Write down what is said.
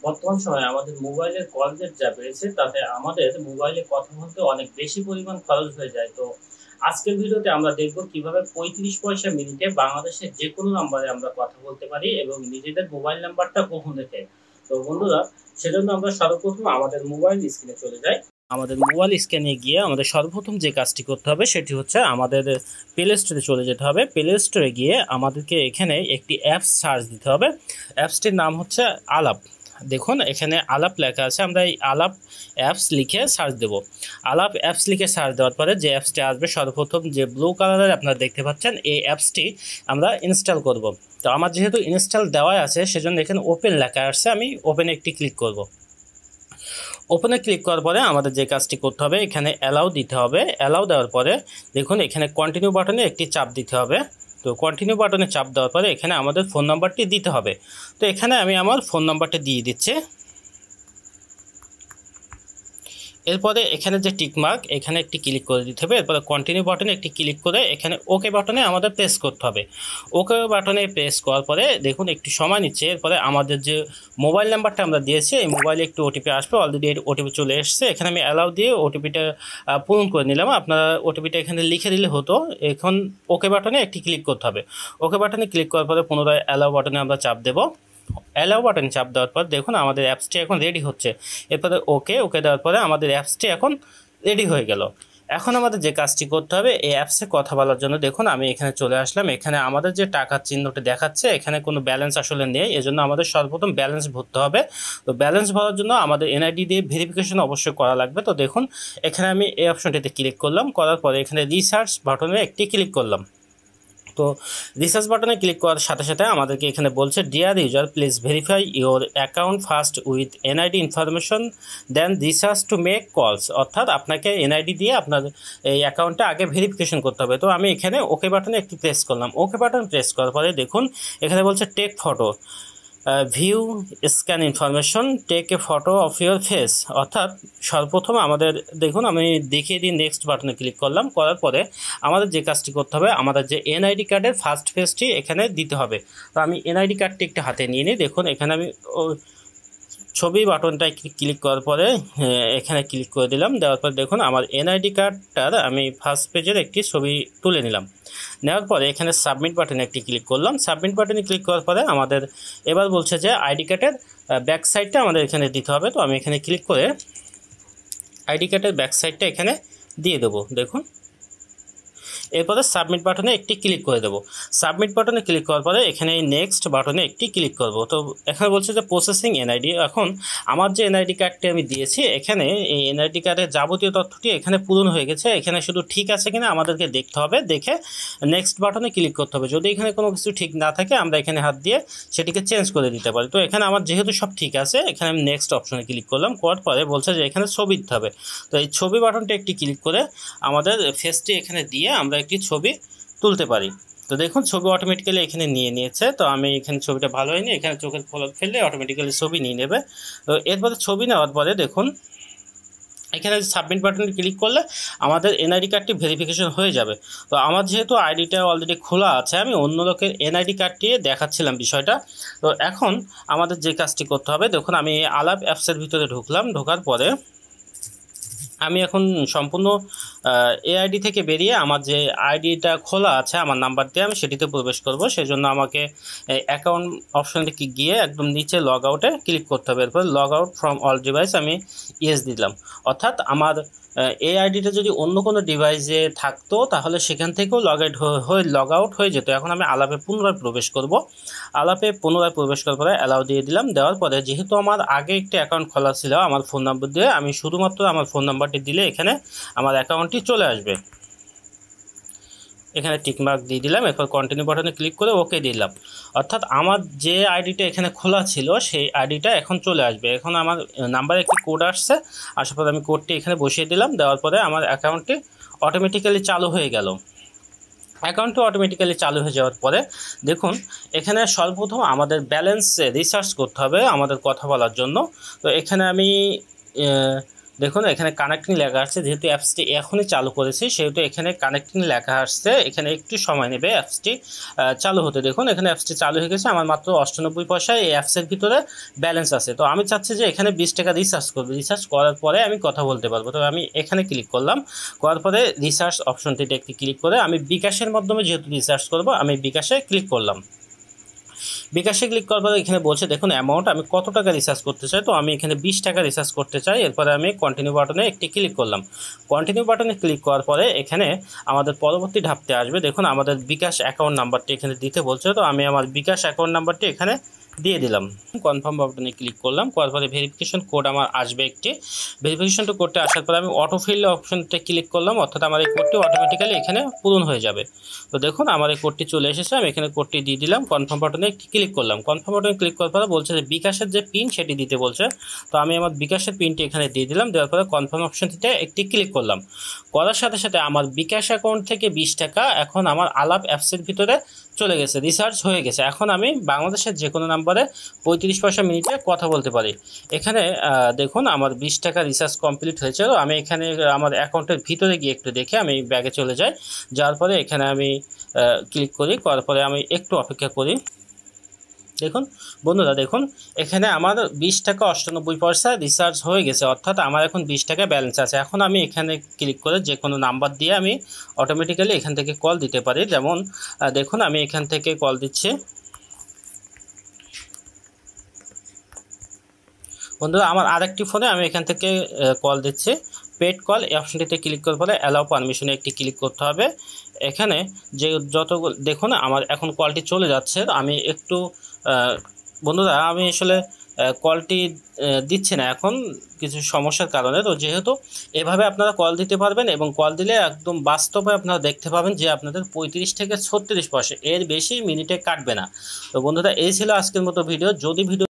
বর্তমান সময়ে আমাদের মোবাইলের কল রেট যা বেড়েছে তাতে আমাদের মোবাইলে কথা বলতে অনেক বেশি পরিমাণ খরচ হয়ে যায়। তো আজকের ভিডিওতে আমরা দেখব কিভাবে ৩৫ পয়সা মিনিটে বাংলাদেশের যে কোনো নাম্বারে আমরা কথা বলতে পারি এবং নিজেদের মোবাইল নাম্বারটা কখন রেখে। তো বন্ধুরা, সেজন্য আমরা সর্বপ্রথম আমাদের মোবাইল স্ক্রিনে চলে যাই। আমাদের মোবাইল স্ক্রিনে গিয়ে আমাদের সর্বপ্রথম যে কাজটি করতে হবে সেটি হচ্ছে আমাদের প্লে স্টোরে চলে যেতে হবে। প্লে স্টোরে গিয়ে আমাদেরকে এখানে একটি অ্যাপস সার্চ দিতে হবে। অ্যাপসটির নাম হচ্ছে আলাপ। দেখুন এখানে আলাপ লেখা আছে, আমরা এই আলাপ অ্যাপস লিখে সার্চ দেব। আলাপ অ্যাপস লিখে সার্চ দেওয়ার পরে যে অ্যাপসটি আসবে সর্বপ্রথম যে ব্লু কালারের আপনারা দেখতে পাচ্ছেন, এই অ্যাপসটি আমরা ইনস্টল করব। তো আমার যেহেতু ইনস্টল দেওয়া আছে সেজন্য এখানে ওপেন লেখা আসছে, আমি ওপেনে একটি ক্লিক করব। ওপেনে ক্লিক করার পরে আমাদের যে কাজটি করতে হবে এখানে অ্যালাউ দিতে হবে। অ্যালাউ দেওয়ার পরে দেখুন এখানে কন্টিনিউ বাটনে একটি চাপ দিতে হবে। তো কন্টিনিউ বাটনে চাপ দেওয়ার পরে এখানে আমাদের ফোন নাম্বারটি দিতে হবে। তো এখানে আমি আমার ফোন নাম্বারটি দিয়ে দিচ্ছি। এরপরে এখানে যে টিকমার্ক এখানে একটি ক্লিক করে দিতে হবে। এরপরে কন্টিনিউ বাটনে একটি ক্লিক করে এখানে ওকে বাটনে আমাদের প্রেস করতে হবে। ওকে বাটনে প্রেস করার পরে দেখুন একটু সময় নিচ্ছে। এরপরে আমাদের যে মোবাইল নাম্বারটা আমরা দিয়েছি এই মোবাইলে একটু ওটিপি আসবে, অলরেডি ওটিপি চলে এসেছে। এখানে আমি অ্যালাউ দিয়ে ওটিপিটা পূরণ করে নিলাম। আপনারা ওটিপিটা এখানে লিখে দিলে হতো। এখন ওকে বাটনে একটি ক্লিক করতে হবে। ওকে বাটনে ক্লিক করার পরে পুনরায় অ্যালাউ বাটনে আমরা চাপ দেবো। অ্যালাউ বাটন চাপ দেওয়ার পর দেখুন আমাদের অ্যাপসটি এখন রেডি হচ্ছে। এরপরে ওকে দেওয়ার পরে আমাদের অ্যাপসটি এখন রেডি হয়ে গেল। এখন আমাদের যে কাজটি করতে হবে এই অ্যাপসে কথা বলার জন্য দেখুন আমি এখানে চলে আসলাম। এখানে আমাদের যে টাকার চিহ্নটি দেখাচ্ছে এখানে কোনো ব্যালেন্স আসলে নেই, এজন্য আমাদের সর্বপ্রথম ব্যালেন্স ভরতে হবে। তো ব্যালেন্স ভরার জন্য আমাদের এনআইডি দিয়ে ভেরিফিকেশন অবশ্যই করা লাগবে। তো দেখুন এখানে আমি এই অপশনটিতে ক্লিক করলাম, করার পরে এখানে রিসার্চ বাটনে একটি ক্লিক করলাম। তো রিসার্চ বাটনে ক্লিক করার সাথে সাথে আমাদেরকে এখানে বলছে dear user please verify your account first with NID information then research to make calls, অর্থাৎ আপনাকে এনআইডি দিয়ে আপনার এই অ্যাকাউন্টটা আগে ভেরিফিকেশন করতে হবে। তো আমি এখানে ওকে বাটনে একটি প্রেস করলাম। ওকে বাটন প্রেস করার পরে দেখুন এখানে বলছে take photo, view scan information, take a photo of your face, অর্থাৎ সর্বপ্রথম আমাদের দেখুন আমি দেখিয়ে দিই নেক্সট বাটনে ক্লিক করলাম। করার পরে আমাদের যে কাজটি করতে হবে আমাদের যে এনআইডি কার্ডের ফার্স্ট পেজটি এখানে দিতে হবে। তো আমি এনআইডি কার্ডটি একটু হাতে নিয়ে নিই। দেখুন এখানে আমি ছবি বাটনটায় ক্লিক করার পরে এখানে ক্লিক করে দিলাম। দেওয়ার পর দেখুন আমার এনআইডি কার্ডটার আমি ফার্স্ট পেজের একটি ছবি তুলে নিলাম। নেওয়ার পরে এখানে সাবমিট বাটনে একটি ক্লিক করলাম। সাবমিট বাটনে ক্লিক করার পরে আমাদের এবার বলছে যে আইডি কার্ডের ব্যাক সাইডটা আমাদের এখানে দিতে হবে। তো আমি এখানে ক্লিক করে আইডি কার্ডের ব্যাক সাইডটা এখানে দিয়ে দেবো। দেখুন এরপরে সাবমিট বাটনে একটি ক্লিক করে দেবো। সাবমিট বাটনে ক্লিক করার পরে এখানে নেক্সট বাটনে একটি ক্লিক করব। তো এখানে বলছে যে প্রসেসিং এনআইডি। এখন আমার যে এনআইডি কার্ডটি আমি দিয়েছি এখানে এই এনআইডি কার্ডের যাবতীয় তথ্যটি এখানে পূরণ হয়ে গেছে। এখানে শুধু ঠিক আছে কিনা আমাদেরকে দেখতে হবে, দেখে নেক্সট বাটনে ক্লিক করতে হবে। যদি এখানে কোনো কিছু ঠিক না থাকে আমরা এখানে হাত দিয়ে সেটিকে চেঞ্জ করে দিতে পারি। তো এখানে আমার যেহেতু সব ঠিক আছে এখানে আমি নেক্সট অপশনে ক্লিক করলাম। করার পরে বলছে যে এখানে ছবি দিতে হবে। তো এই ছবি বাটনটা একটি ক্লিক করে আমাদের ফেসটি এখানে দিয়ে আমরা একটি ছবি তুলতে পারি। তো দেখুন ছবি অটোমেটিক্যালি এখানে নিয়ে নিয়েছে। তো আমি এখানে ছবিটা ভালো হয়নি, এখানে চোখের পলক ফেললে অটোমেটিক্যালি ছবি নিয়ে নেবে। তো এরপরে ছবি নেওয়ার পরে দেখুন এখানে সাবমিট বাটনে ক্লিক করলে আমাদের এনআইডি কার্ডটি ভেরিফিকেশন হয়ে যাবে। তো আমার যেহেতু আইডিটা অলরেডি খোলা আছে আমি অন্য লোকের এনআইডি কার্ডটি দেখাচ্ছিলাম বিষয়টা। তো এখন আমাদের যে কাজটি করতে হবে দেখুন আমি আলাপ অ্যাপসের ভিতরে ঢুকলাম। ঢোকার পরে আমি এখন সম্পূর্ণ এআইডি থেকে বেরিয়ে আমার যে আইডিটা খোলা আছে আমার নাম্বার দিয়ে আমি সেটিতে প্রবেশ করব। সেজন্য আমাকে অ্যাকাউন্ট অপশানে গিয়ে একদম নিচে লগ আউটে ক্লিক করতে হবে। এরপর log out from all device আমি ইয়েস দিলাম। অর্থাৎ আমার এই আইডিটা যদি অন্য কোনো ডিভাইসে থাকতো তাহলে সেখান থেকেও লগ আউট হয়ে যেত। এখন আমি আলাপে পুনরায় প্রবেশ করব। আলাপে পুনরায় প্রবেশ করার পরে অ্যালাউ দিয়ে দিলাম। দেওয়ার পরে যেহেতু আমার আগে একটি অ্যাকাউন্ট খোলা ছিল আমার ফোন নাম্বার দিয়ে, আমি শুধুমাত্র আমার ফোন নাম্বারটি দিলে এখানে আমার অ্যাকাউন্টটি চলে আসবে। এখানে টিকমার্ক দিয়ে দিলাম। এরপর কন্টিনিউ বাটনে ক্লিক করে ওকে দিলাম। অর্থাৎ আমার যে আইডিটা এখানে খোলা ছিল সেই আইডিটা এখন চলে আসবে। এখন আমার নাম্বারে একটি কোড আসছে, আসার পরে আমি কোডটি এখানে বসিয়ে দিলাম। দেওয়ার পরে আমার অ্যাকাউন্টটি অটোমেটিক্যালি চালু হয়ে গেল। অ্যাকাউন্টটি অটোমেটিক্যালি চালু হয়ে যাওয়ার পরে দেখুন এখানে সর্বপ্রথম আমাদের ব্যালেন্স রিসার্চ করতে হবে আমাদের কথা বলার জন্য। তো এখানে আমি দেখুন এখানে কানেক্টিং লেখা আসছে, যেহেতু অ্যাপসটি এখনই চালু করেছি সেহেতু এখানে কানেক্টিং লেখা আসছে, এখানে একটু সময় নেবে অ্যাপসটি চালু হতে। দেখুন এখানে অ্যাপসটি চালু হয়ে গেছে, আমার মাত্র 98 পয়সা এই অ্যাপসের ভিতরে ব্যালেন্স আছে। তো আমি চাচ্ছি যে এখানে 20 টাকা রিচার্জ করবো, রিচার্জ করার পরে আমি কথা বলতে পারবো। তো আমি এখানে ক্লিক করলাম, করার পরে রিচার্জ অপশনটিতে একটি ক্লিক করে আমি বিকাশের মাধ্যমে যেহেতু রিচার্জ করবো আমি বিকাশে ক্লিক করলাম। বিকাশে ক্লিক করার পরে এখানে বলছে দেখুন অ্যামাউন্ট আমি কত টাকা রিচার্জ করতে চাই। তো আমি এখানে 20 টাকা রিচার্জ করতে চাই। এরপরে আমি কন্টিনিউ বাটনে একটি ক্লিক করলাম। কন্টিনিউ বাটনে ক্লিক করার পরে এখানে আমাদের পরবর্তী ধাপতে আসবে। দেখুন আমাদের বিকাশ অ্যাকাউন্ট নাম্বারটি এখানে দিতে বলছে, তো আমি আমার বিকাশ অ্যাকাউন্ট নাম্বারটি এখানে দিয়ে দিলাম। কনফার্ম বাটনে ক্লিক করলাম, করার পরে ভেরিফিকেশন কোড আমার আসবে একটি। ভেরিফিকেশন কোডটা আসার পরে আমি অটোফিল অপশনতে ক্লিক করলাম, অর্থাৎ আমার এই কোডটি অটোমেটিক্যালি এখানে পূরণ হয়ে যাবে। তো দেখুন আমার এই কোডটি চলে এসেছে, আমি এখানে কোডটি দিয়ে দিলাম। কনফার্ম বাটনে ক্লিক করলাম, কনফার্ম বাটনে ক্লিক করার পরে বলছে যে বিকাশের যে পিন সেটি দিতে বলছে। তো আমি আমার বিকাশের পিনটি এখানে দিয়ে দিলাম, দেওয়ার পরে কনফার্ম অপশনটিতে একটি ক্লিক করলাম। করার সাথে সাথে আমার বিকাশ অ্যাকাউন্ট থেকে 20 টাকা এখন আমার আলাপ অ্যাপসের ভিতরে চলে গেছে, রিচার্জ হয়ে গেছে। এখন আমি বাংলাদেশের যে কোনো নাম্বারে 35 পয়সা মিনিটে কথা বলতে পারি। এখানে দেখুন আমার 20 টাকা রিচার্জ কমপ্লিট হয়েছে। তো আমি এখানে আমার অ্যাকাউন্টের ভিতরে গিয়ে একটু দেখে আমি ব্যাগে চলে যাই, যাওয়ার পরে এখানে আমি ক্লিক করি, করার পরে আমি একটু অপেক্ষা করি। দেখুন বন্ধুরা, দেখুন এখানে আমার 20 টাকা 98 পয়সা রিচার্জ হয়ে গেছে, অর্থাৎ আমার এখন 20 টাকা ব্যালেন্স আছে। এখন আমি এখানে ক্লিক করে যে কোনো নাম্বার দিয়ে আমি অটোমেটিক্যালি এখান থেকে কল দিতে পারি। যেমন দেখুন আমি এখান থেকে কল দিচ্ছি। বন্ধুরা আমার আরেকটি ফোনে আমি এখান থেকে কল দিচ্ছি, পেড কল। এই অপশনটিতে ক্লিক করার পরে অ্যালাউ পারমিশনে একটি ক্লিক করতে হবে। এখানে যে যত দেখুন আমার এখন কলটি চলে যাচ্ছে। আমি একটু বন্ধুরা আমি আসলে কলটি দিচ্ছি না এখন কিছু সমস্যার কারণে। তো যেহেতু এভাবে আপনারা কল দিতে পারবেন এবং কল দিলে একদম বাস্তবে আপনারা দেখতে পাবেন যে আপনাদের 35 থেকে 36 পয়সা, এর বেশি মিনিটে কাটবে না। তো বন্ধুরা এই ছিল আজকের মতো ভিডিও। যদি ভিডিও